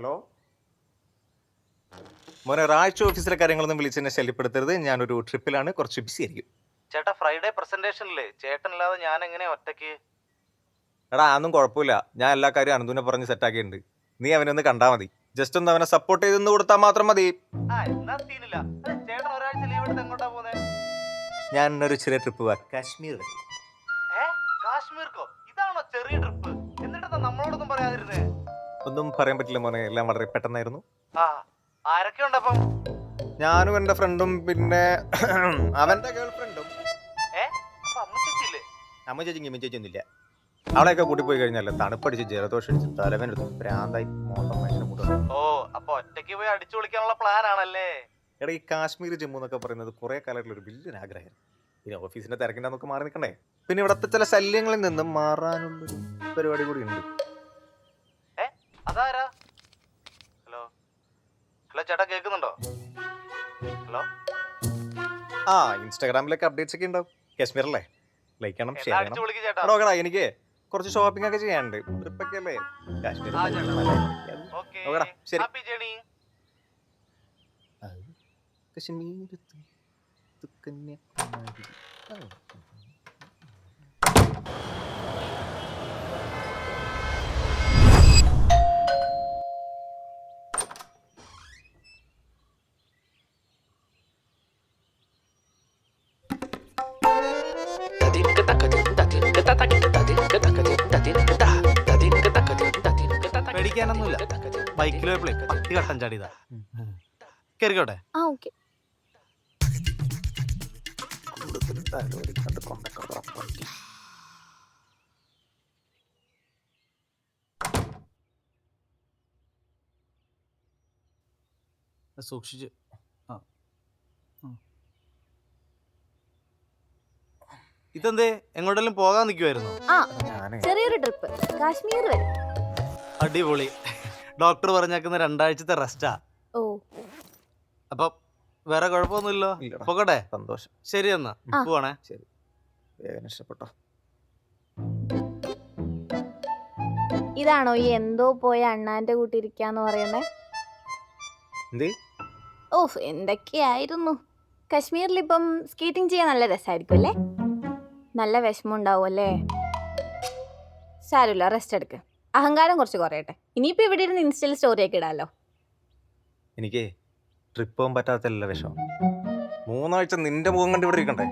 Hello മോനെ, റാഴ്ച ഓഫീസിലെ കാര്യങ്ങളൊന്നും വിളിച്ചെന്നെ ശല്യപ്പെടുത്തരുത്. ഞാനൊരു ട്രിപ്പിലാണ്, കുറച്ച് ബിസി ആയിരിക്കും. ചേട്ടാ, ഫ്രൈഡേ പ്രസന്റേഷനില്ലേ, ചേട്ടനില്ലാതെ ഞാൻ എങ്ങനെയാ ഒറ്റയ്ക്ക്? എടാ അതൊന്നും കുഴപ്പമില്ല, ഞാൻ എല്ലാ കാര്യവും അനന്തുവിനെ പറഞ്ഞ് സെറ്റാക്കിയിട്ടുണ്ട്. നീ അവനൊന്ന് കണ്ടാൽ മതി, ജസ്റ്റ് ഒന്ന് അവനെ സപ്പോർട്ട് ചെയ്തെന്ന് കൊടുത്താൽ മാത്രം മതി. എന്നാ സീനില്ല. ചേട്ടൻ ഒരാഴ്ച ലീവ് എടുത്ത് എങ്ങോട്ടാ പോന്നെ? ഞാൻ ഒരു ചെറിയ ട്രിപ്പ് പോവാ, കാശ്മീർ. കാശ്മീർക്കോ? ഇതാണോ ചെറിയ ട്രിപ്പ്? എന്നിട്ടെന്താ നമ്മളോടൊന്നും പറയാതിരുന്നേ? ഒന്നും പറയാൻ പറ്റില്ല മോനെ, എല്ലാം വളരെ പെട്ടെന്നായിരുന്നു. ആരൊക്കെ ഉണ്ടപ്പം? ഞാനും എൻ്റെ ഫ്രണ്ടും പിന്നെ അവൻ്റെ ഗേൾ ഫ്രണ്ടും. അമ്മ ചേച്ചി ഒന്നുമില്ല. അവളെയൊക്കെ കൂട്ടി പോയി കഴിഞ്ഞാൽ തണുപ്പടിച്ച് ജലദോഷം അടിച്ച് തലവേനെടുത്ത് ഭ്രാന്തായി മോന്തം മനുഷ്യനെ കൂട്ടും. അപ്പൊ ഒറ്റയ്ക്ക് പോയി അടിച്ചു വിളിക്കാനുള്ള പ്ലാൻ ആണല്ലേ? എടാ, ഈ കാശ്മീർ ജമ്മു എന്നൊക്കെ പറയുന്നത് കുറെ കാലമായിട്ടുള്ള ഒരു വലിയൊരു ആഗ്രഹം. പിന്നെ ഓഫീസിന്റെ തിരക്കിന്റെ നമുക്ക് മാറി നിൽക്കണ്ടേ. പിന്നെ ഇവിടത്തെ ചില ശല്യങ്ങളിൽ നിന്നും മാറാനുള്ളൊരു പരിപാടി കൂടി ഉണ്ട്. അതാരാ? ഹലോ ഹലോ ചേട്ടാ, കേൾക്കുന്നുണ്ടോ? ഹലോ. ഇൻസ്റ്റാഗ്രാമിലൊക്കെ അപ്ഡേറ്റ്സ് ഒക്കെ ഉണ്ടാവും. കാശ്മീറല്ലേ, ലൈക്ക് ചെയ്യണം, ഷെയർ ചെയ്യണം. നോക്കടാ, എനിക്ക് കുറച്ച് ഷോപ്പിംഗ് ഒക്കെ ചെയ്യാനുണ്ട്. ട്രിപ്പൊക്കെ അല്ലേ കാശ്മീർ. ശരി. കശ്മീർ കന്യാകുമാരി. പേടിക്കാനൊന്നുമില്ല, ബൈക്കിൽ പോയപ്പോഴേ 10 ഘട്ടം ചാടിയതാ. കേറിക്കോട്ടെ? സൂക്ഷിച്ച്. ഇതെന്തേ, എങ്ങോട്ടെങ്കിലും പോകാൻ നിൽക്കുമായിരുന്നു? ചെറിയൊരു ട്രിപ്പ്, കാശ്മീർ വരെ. അടിപൊളി. ഡോക്ടർ പറഞ്ഞേക്കുന്ന 2 ആഴ്ചത്തെ റെസ്റ്റാ. അപ്പൊ വേറെ കുഴപ്പമൊന്നുമില്ലോ? പോകട്ടെ? സന്തോഷം. ശരി, എന്നാ പോവാണേ. ശരി, വേഗം ഇഷ്ടപ്പെട്ടോ? ഇതാണോ ഈ എന്തോ പോയ അണ്ണാന്റെ കൂട്ടിരിക്കാന്ന് പറയുന്നേ? എന്തൊക്കെയായിരുന്നു. കശ്മീരിൽ ഇപ്പം സ്കേറ്റിംഗ് ചെയ്യാൻ നല്ല രസമായിരിക്കും അല്ലേ? നല്ല വിഷമം ഉണ്ടാവും അല്ലേ? സാരമില്ല, റെസ്റ്റ് എടുക്ക്, അഹങ്കാരം കുറച്ച് കുറയട്ടെ. ഇനിയിപ്പോ ഇവിടെ ഇരുന്ന് ഇൻസ്റ്റയിൽ സ്റ്റോറിയൊക്കെ ഇടാലോ. എനിക്ക് ട്രിപ്പ് പോകാൻ പറ്റാത്തല്ല വിഷമം. 3 ആഴ്ച നിന്റെ മുഖം കണ്ട് ഇവിടെ ഇരിക്കണ്ടേ,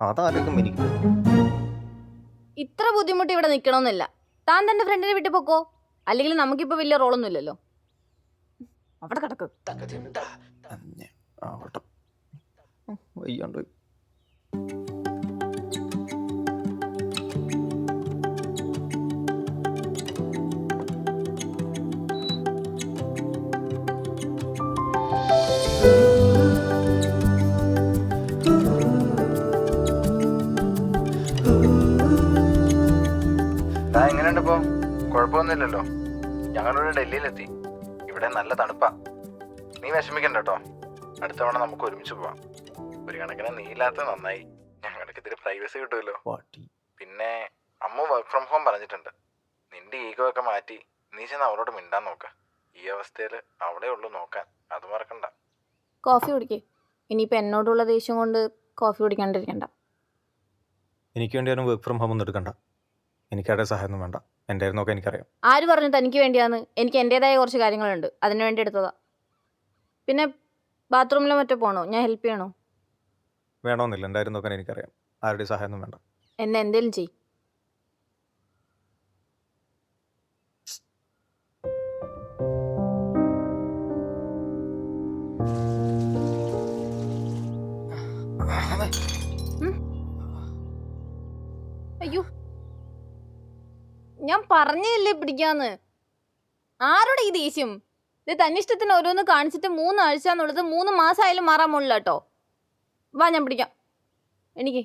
അതാലോചിക്കും എനിക്ക്. ഇത്ര ബുദ്ധിമുട്ട് ഇവിടെ നിൽക്കണമെന്നില്ല. താൻ തന്റെ ഫ്രണ്ടിനെ വിട്ടു പോക്കോ, അല്ലെങ്കിൽ നമുക്കിപ്പോ വലിയ റോളൊന്നും ഇല്ലല്ലോ. അവിടെ കിടക്ക്. വയ്യാണ്ട്. എങ്ങനെയുണ്ട് ഇപ്പൊ? കുഴപ്പമൊന്നുമില്ലല്ലോ. ഞങ്ങളിവിടെ ഡൽഹിയിലെത്തി. ഇവിടെ നല്ല തണുപ്പാ. നീ വിഷമിക്കണ്ട കേട്ടോ, അടുത്ത തവണ നമുക്ക് ഒരുമിച്ച് പോവാം. ഒരു കണക്കിന് നീ ഇല്ലാത്ത നന്നായി, ഞങ്ങൾക്ക് ഇത്തിരി പ്രൈവസി കിട്ടുമല്ലോ. പിന്നെ അമ്മ വർക്ക് ഫ്രം ഹോം പറഞ്ഞിട്ടുണ്ട്. നിന്റെ ഈഗോ ഒക്കെ മാറ്റി നീ ചെന്ന് അവളോട് മിണ്ടാൻ നോക്ക. ഈ അവസ്ഥയിൽ അവിടെ ഉള്ളു നോക്കാൻ, അത് മറക്കണ്ട. കോഫി കുടിക്കേ. ഇനിയിപ്പോൾ എന്നോടുള്ള ദേഷ്യം കൊണ്ട് കോഫി കുടിക്കാണ്ടിരിക്കണ്ട. എനിക്ക് വേണ്ടി വർക്ക് ഫ്രം ഹോം ഒന്നും എടുക്കണ്ട. എനിക്കവിടെ സഹായമൊന്നും വേണ്ട, എൻ്റെ നോക്കാൻ എനിക്കറിയാം. ആര് പറഞ്ഞു തനിക്ക് വേണ്ടിയാന്ന്? എനിക്ക് എൻ്റെതായ കുറച്ച് കാര്യങ്ങളുണ്ട്, അതിന് വേണ്ടി എടുത്തതാ. പിന്നെ ബാത്റൂമിലോ മറ്റോ പോകണോ? ഞാൻ ഹെൽപ്പ് ചെയ്യണോ? വേണമെന്നില്ല, എൻ്റെ നോക്കാൻ എനിക്കറിയാം. ആരുടെ സഹായമൊന്നും വേണ്ട. എന്നെ എന്തേലും ചെയ്. അയ്യോ, ഞാൻ പറഞ്ഞില്ലേ പിടിക്കാന്ന്. ആരോടെ ഈ ദേഷ്യം? ഇത് തന്നിഷ്ടത്തിന് ഓരോന്ന് കാണിച്ചിട്ട് 3 ആഴ്ച എന്നുള്ളത് 3 മാസമായാലും മാറാൻ പോണില്ല കേട്ടോ. വാ, ഞാൻ പിടിക്കാം. എനിക്ക്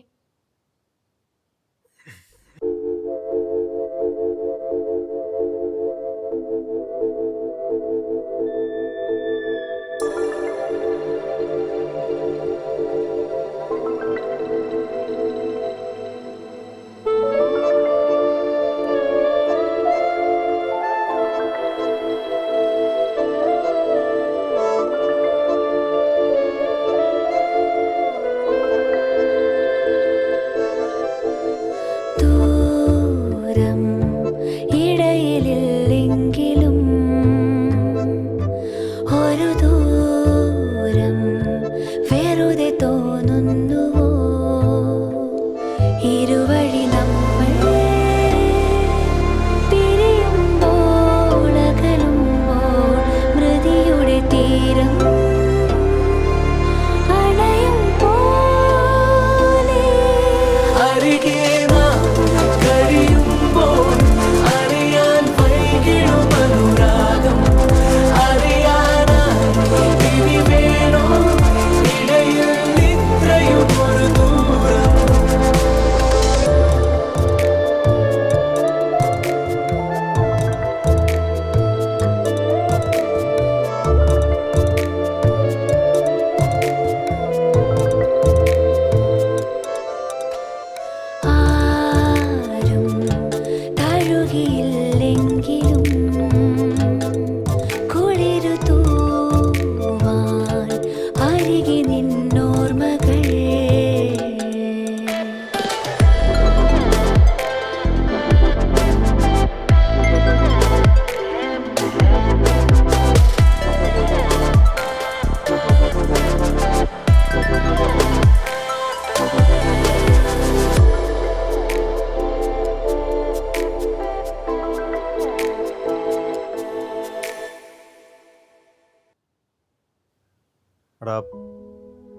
എടാ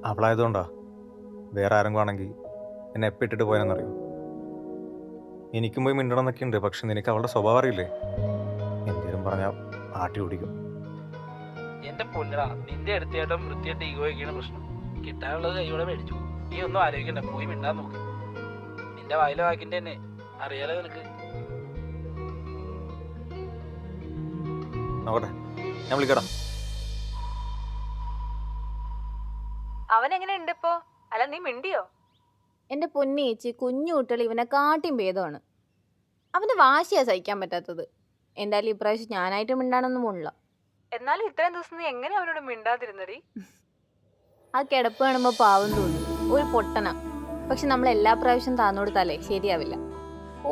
അവളായതുകൊണ്ടാ. വേറെ ആരെങ്കിലും ആണെങ്കിൽ എന്നെ എപ്പോൾ ഇട്ടിട്ട് പോയെന്നറിയോ. എനിക്കും പോയി മിണ്ടണം എന്നൊക്കെ ഉണ്ട്, പക്ഷെ നിനക്ക് അവളുടെ സ്വഭാവം അറിയില്ലേ. എന്തേലും പറഞ്ഞാൽ ആട്ടി ഓടിക്കും. എന്റെ പൊന്നടാ, നിന്റെ അടുത്തേട്ടും വൃത്തിയായിട്ട് ഈഗോയൊക്കെയാണ് പ്രശ്നം. കിട്ടാനുള്ളത് കൈയോടെ മേടിച്ചു. നീ ഒന്നും ആലോചിക്കണ്ട, പോയി മിണ്ടാൻ നോക്ക്. നിന്റെ വായിലെ വാക്കിന്റെ തന്നെ അറിയാലോ നിനക്ക്. നോക്കട്ടെ, ഞാൻ വിളിക്കടാ. അവൻ എങ്ങനെയുണ്ട് ഇപ്പോ? അല്ല നീ മിണ്ടിയോ? എൻ്റെ പൊന്നേച്ചി, കുഞ്ഞു കുട്ടികൾ ഇവനെ കാട്ടിയും ഭേദമാണ്. അവൻ്റെ വാശിയാ സഹിക്കാൻ പറ്റാത്തത്. എന്തായാലും ഇപ്രാവശ്യം ഞാനായിട്ട് മിണ്ടാനൊന്നും പോണില്ല. എന്നാലും ഇത്രയും ദിവസം നീ എങ്ങനെ അവനോട് മിണ്ടാതിരുന്നടി? ആ കിടപ്പ് കാണുമ്പോൾ പാവം തോന്നും, ഒരു പൊട്ടന. പക്ഷെ നമ്മൾ എല്ലാ പ്രാവശ്യം താന്നോടുത്താലേ ശരിയാവില്ല.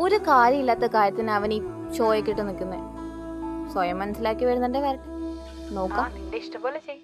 ഒരു കാര്യമില്ലാത്ത കാര്യത്തിന് അവൻ ഈ ഷോയൊക്കെ ഇട്ട് നിൽക്കുന്നത്. സ്വയം മനസ്സിലാക്കി വരുന്നുണ്ട്, വരട്ടെ, നോക്കാം. നിന്റെ ഇഷ്ടം പോലെ ചെയ്.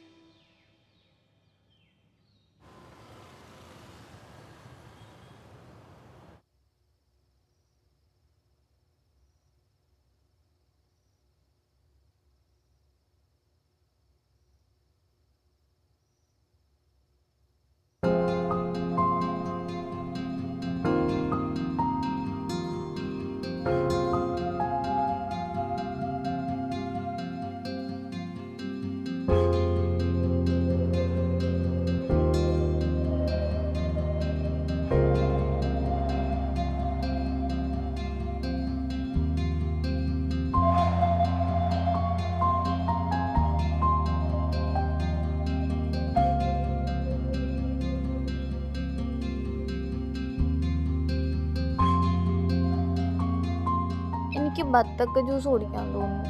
എനിക്ക് ബത്തക്ക ജ്യൂസ് കുടിക്കാൻ തോന്നുന്നു.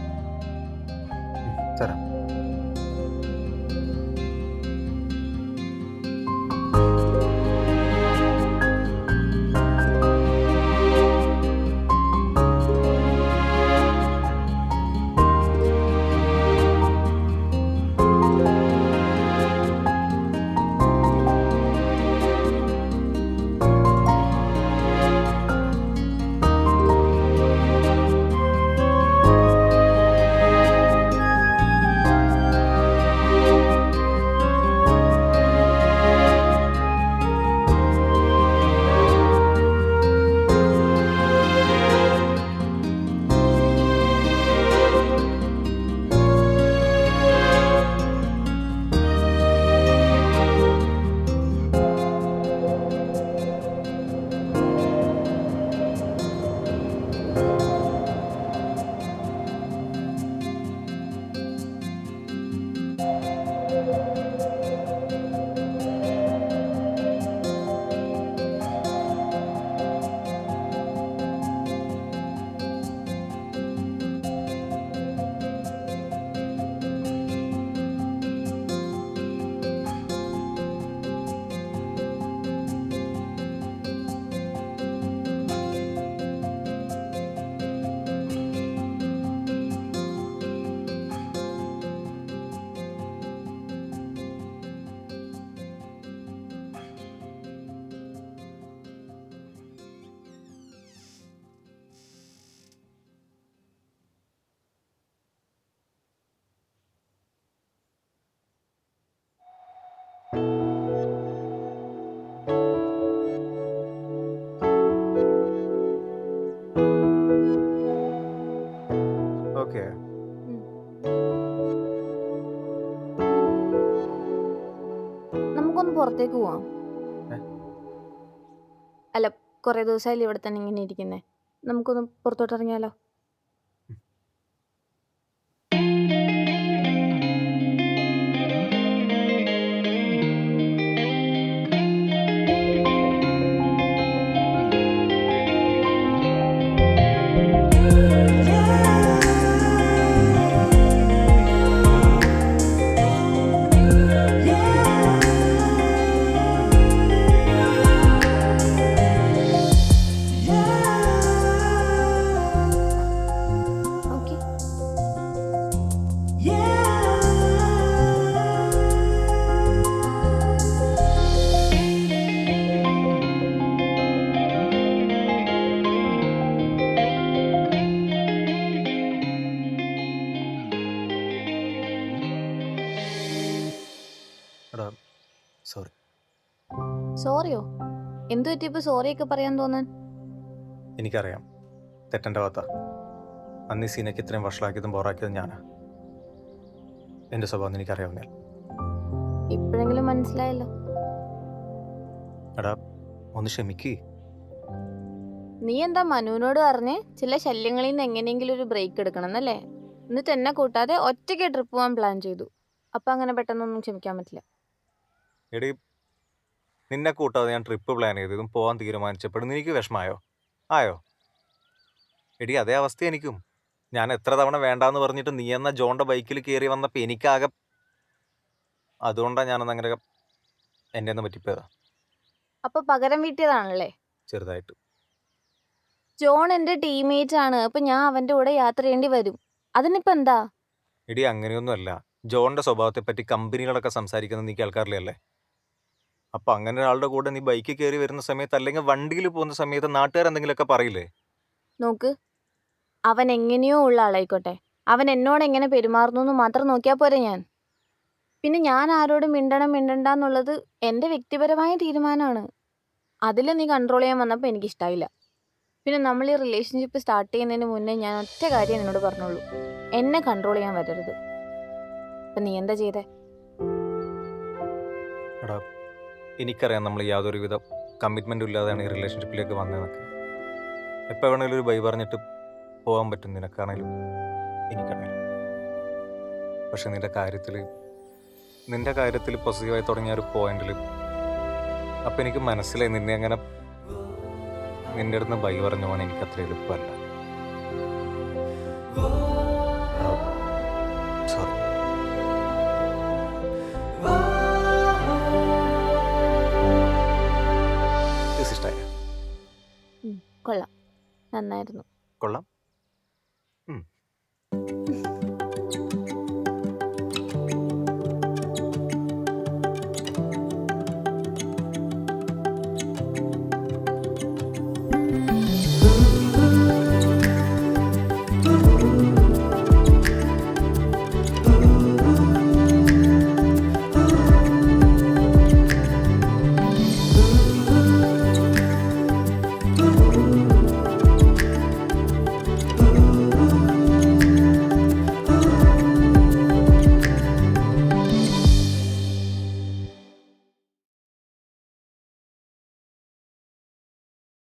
തരാം. ഓക്കെ, നമുക്കൊന്ന് പുറത്തേക്ക് പോവാം. ഏ? അല്ല, കുറെ ദിവസമായില്ലേ ഇവിടെ തന്നെ ഇങ്ങനെ ഇരിക്കുന്നേ. നമുക്കൊന്ന് പുറത്തോട്ട് ഇറങ്ങിയാലോ? സോറി. സോറിയോ? എന്തു പറ്റിയപ്പോൾ സോറിയൊക്കെ പറയാൻ തോന്നാൻ? എനിക്കറിയാം തെറ്റെൻ്റെ ഭാഗത്താ. അന്ന് ഈ സീനൊക്കെ ഇത്രയും വഷളാക്കിയതും ബോറാക്കിയതും ഞാനാ. എൻ്റെ സ്വഭാവം എനിക്കറിയാവുന്ന. ഇപ്പോഴെങ്കിലും മനസ്സിലായല്ലോ. എടാ ഒന്ന് ക്ഷമിക്ക്. നീ എന്താ മനുവിനോട് പറഞ്ഞ് ചില ശല്യങ്ങളിൽ നിന്ന് എങ്ങനെയെങ്കിലും ഒരു ബ്രേക്ക് എടുക്കണം എന്നല്ലേ? എന്നിട്ട് എന്നെ കൂട്ടാതെ ഒറ്റയ്ക്ക് ട്രിപ്പ് പോകാൻ പ്ലാൻ ചെയ്തു. അപ്പം അങ്ങനെ പെട്ടെന്നൊന്നും ക്ഷമിക്കാൻ പറ്റില്ല. എടി നിന്നെ കൂട്ടാതെ ഞാൻ ട്രിപ്പ് പ്ലാൻ ചെയ്തതും പോകാൻ തീരുമാനിച്ചപ്പോഴും നിനക്ക് വിഷമായോ? ആയോ? എടി അതേ അവസ്ഥ എനിക്കും. ഞാൻ എത്ര തവണ വേണ്ടാന്ന് പറഞ്ഞിട്ട് നീ എന്ന ജോണിൻ്റെ ബൈക്കിൽ കയറി വന്നപ്പോൾ എനിക്കാകെ, അതുകൊണ്ടാണ് ഞാനന്ന് അങ്ങനെ എൻ്റെ ഒന്ന് പറ്റിപ്പോയതാ അപ്പൊ പകരം വീട്ടിയതാണല്ലേ? ചെറുതായിട്ട്. ജോൺ എൻ്റെ ടീംമേറ്റ് ആണ്. അപ്പൊ ഞാൻ അവന്റെ കൂടെ യാത്ര ചെയ്യേണ്ടി വരും. അതിനിപ്പോ എന്താ? എടി അങ്ങനെയൊന്നുമല്ല. ജോണിൻ്റെ സ്വഭാവത്തെപ്പറ്റി കമ്പനികളൊക്കെ സംസാരിക്കുന്നത് നീ കേൾക്കാറില്ലേ? അപ്പം അങ്ങനെ ഒരാളുടെ കൂടെ നീ ബൈക്കിൽ കയറി വരുന്ന സമയത്ത് അല്ലെങ്കിൽ വണ്ടിയിൽ പോകുന്ന സമയത്ത് നാട്ടുകാർ എന്തെങ്കിലുമൊക്കെ പറയില്ലേ? നോക്ക്, അവൻ എങ്ങനെയോ ഉള്ള ആളായിക്കോട്ടെ, അവൻ എന്നോട് എങ്ങനെ പെരുമാറുന്നു എന്ന് മാത്രം നോക്കിയാൽ പോരെ ഞാൻ. പിന്നെ ഞാൻ ആരോടും മിണ്ടണം മിണ്ടണ്ടെന്നുള്ളത് എൻ്റെ വ്യക്തിപരമായ തീരുമാനമാണ്. അതിൽ നീ കൺട്രോൾ ചെയ്യാൻ വന്നപ്പോൾ എനിക്കിഷ്ടമായില്ല. പിന്നെ നമ്മൾ ഈ റിലേഷൻഷിപ്പ് സ്റ്റാർട്ട് ചെയ്യുന്നതിന് മുന്നേ ഞാൻ ഒറ്റ കാര്യം എന്നോട് പറഞ്ഞോളൂ, എന്നെ കൺട്രോൾ ചെയ്യാൻ വരരുത്. അപ്പം നീ എന്താ ചെയ്തേ? എടാ എനിക്കറിയാം നമ്മൾ യാതൊരുവിധ കമ്മിറ്റ്മെൻറ്റും ഇല്ലാതെയാണ് ഈ റിലേഷൻഷിപ്പിലേക്ക് വന്നതെന്നൊക്കെ. എപ്പോൾ വേണമെങ്കിലും ഒരു ബൈ പറഞ്ഞിട്ട് പോകാൻ പറ്റും നിനക്കാണേലും എനിക്കാണേലും. പക്ഷെ നിൻ്റെ കാര്യത്തിൽ പോസിറ്റീവായി തുടങ്ങിയ ഒരു പോയിന്റിൽ അപ്പം എനിക്ക് മനസ്സിലായി നിന്നെ അങ്ങനെ നിൻ്റെ അടുത്ത് ബൈ പറഞ്ഞു പോകാൻ എനിക്ക് അത്ര എളുപ്പമല്ല. സോറി. ഇഷ്ടമായ കൊള്ളാം, നന്നായിരുന്നു. കൊള്ളാം.